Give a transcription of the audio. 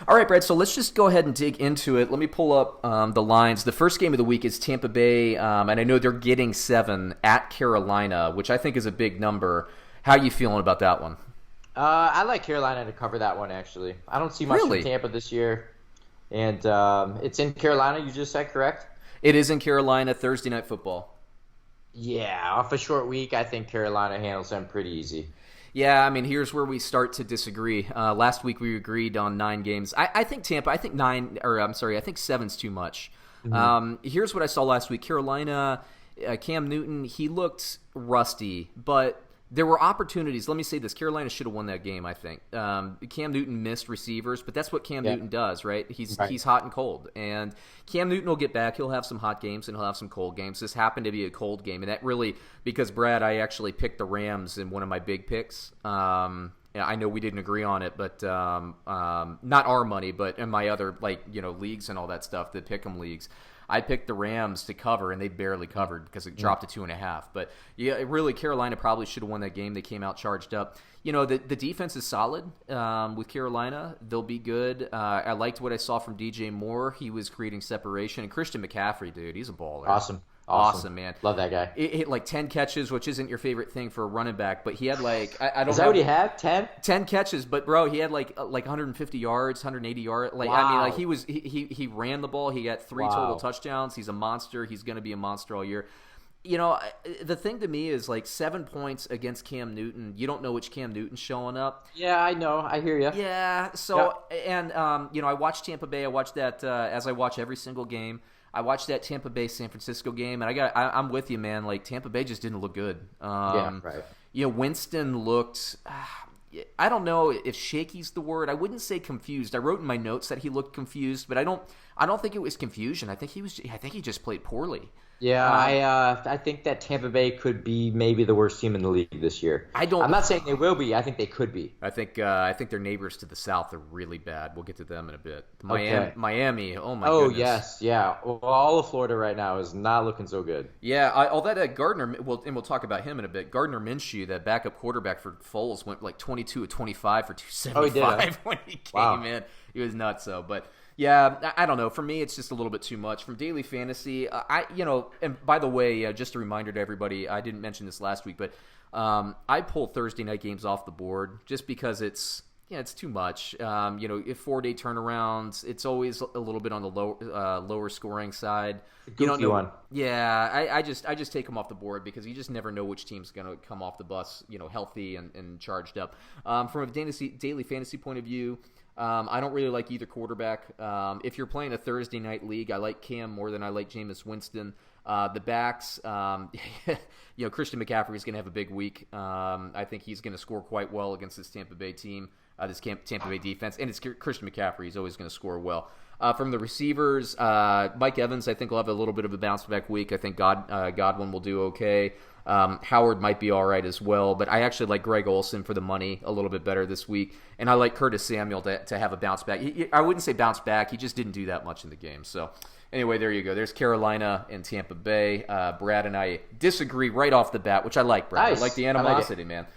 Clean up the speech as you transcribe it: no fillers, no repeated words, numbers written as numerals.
All right, Brad, so let's just go ahead and dig into it. Let me pull up the lines. The first game of the week is Tampa Bay, and I know they're getting 7 at Carolina, which I think is a big number. How are you feeling about that one? I like Carolina to cover that one, actually. I don't see much Really? from Tampa this year. And it's in Carolina, you just said, correct? It is in Carolina, Thursday Night Football. Yeah, off a short week, I think Carolina handles them pretty easy. Yeah, I mean, here's where we start to disagree. Last week we agreed on 9 games. I think Tampa. I think 9, or I'm sorry, I think 7's too much. Here's what I saw last week. Carolina, Cam Newton, he looked rusty, but there were opportunities. Let me say this: Carolina should have won that game. I think Cam Newton missed receivers, but that's what Cam Newton does, right? He's hot and cold, and Cam Newton will get back. He'll have some hot games and he'll have some cold games. This happened to be a cold game, and that really because Brad, I actually picked the Rams in one of my big picks. I know we didn't agree on it, but not our money, but in my other leagues and all that stuff, the pick'em leagues. I picked the Rams to cover, and they barely covered because it dropped to 2.5. But yeah, really, Carolina probably should have won that game. They came out charged up. The defense is solid with Carolina. They'll be good. I liked what I saw from DJ Moore. He was creating separation. And Christian McCaffrey, dude, he's a baller. Awesome, man. Love that guy. It hit like 10 catches, which isn't your favorite thing for a running back, but he had I don't know. Is that what he had? 10? 10 catches, but bro, he had like 150 yards, 180 yards. Wow. I mean, he ran the ball. He got 3 total touchdowns. He's a monster. He's going to be a monster all year. The thing to me is 7 points against Cam Newton. You don't know which Cam Newton's showing up. Yeah, I know. I hear you. Yeah. So, and I watched Tampa Bay. I watched that as I watch every single game. I watched that Tampa Bay San Francisco game, and I'm with you, man. Tampa Bay just didn't look good. Yeah, right. Winston looked. I don't know if shaky's the word. I wouldn't say confused. I wrote in my notes that he looked confused, but I don't think it was confusion. I think he just played poorly. Yeah, I think that Tampa Bay could be maybe the worst team in the league this year. I'm not saying they will be. I think they could be. I think their neighbors to the south are really bad. We'll get to them in a bit. Miami. Oh my goodness. Oh yes, yeah. Well, all of Florida right now is not looking so good. Yeah, all that Gardner. Well, and we'll talk about him in a bit. Gardner Minshew, that backup quarterback for Foles, went 22 of 25 for 275 when he came in. He was nuts, but. Yeah, I don't know. For me, it's just a little bit too much. From daily fantasy, and by the way, just a reminder to everybody, I didn't mention this last week, but I pull Thursday night games off the board just because it's too much. If 4-day turnarounds, it's always a little bit on the lower scoring side. You don't know one. Yeah, I just take them off the board because you just never know which team's going to come off the bus, healthy and charged up. From a daily fantasy point of view. I don't really like either quarterback. If you're playing a Thursday night league, I like Cam more than I like Jameis Winston. The backs, Christian McCaffrey is going to have a big week. I think he's going to score quite well against this Tampa Bay team, Tampa Bay defense. And it's Christian McCaffrey. He's always going to score well. From the receivers, Mike Evans, I think, will have a little bit of a bounce-back week. I think Godwin will do okay. Howard might be all right as well, but I actually like Greg Olsen for the money a little bit better this week, and I like Curtis Samuel to have a bounce back. I wouldn't say bounce back; he just didn't do that much in the game. So, anyway, there you go. There's Carolina and Tampa Bay. Brad and I disagree right off the bat, which I like. Brad, nice. I like the animosity, man.